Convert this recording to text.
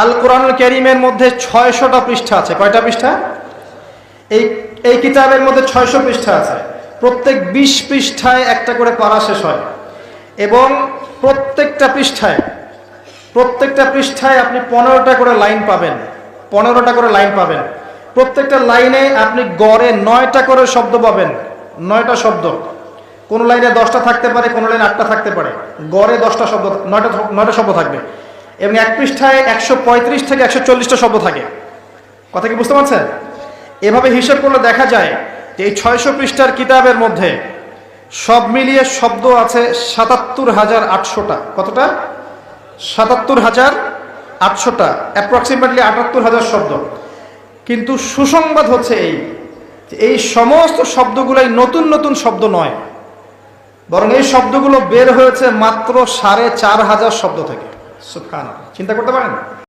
আল কোরআনুল কারীমের মধ্যে 600টা পৃষ্ঠা আছে। কয়টা পৃষ্ঠা? এই কিতাবের মধ্যে 600 পৃষ্ঠা আছে। প্রত্যেক 20 পৃষ্ঠায় একটা করে পারা শেষ হয় এবং প্রত্যেকটা পৃষ্ঠায় আপনি 15টা করে লাইন পাবেন। 15টা করে লাইন পাবেন। প্রত্যেকটা লাইনে আপনি গড়ে 9টা করে শব্দ পাবেন। 9টা শব্দ। কোন লাইনে 10টা থাকতে পারে, কোন লাইনে 8টা থাকতে পারে। গড়ে 10টা শব্দ, 9টা শব্দ থাকবে এবং এক পৃষ্ঠায় 135 থেকে 140টা শব্দ থাকে। কথা কি বুঝতে পারছেন? এভাবে হিসাব করলে দেখা যায় যে এই 600 পৃষ্ঠার কিতাবের মধ্যে সব মিলিয়ে শব্দ আছে 77,800টা। কতটা? 77,800টা, অ্যাপ্রক্সিমেটলি 78,000 শব্দ। কিন্তু সুসংবাদ হচ্ছে এই সমস্ত শব্দগুলাই নতুন নতুন শব্দ নয়, বরং এই শব্দগুলো বের হয়েছে মাত্র 4,500 শব্দ থেকে। সুবহানাল্লাহ, চিন্তা করতে পারেন?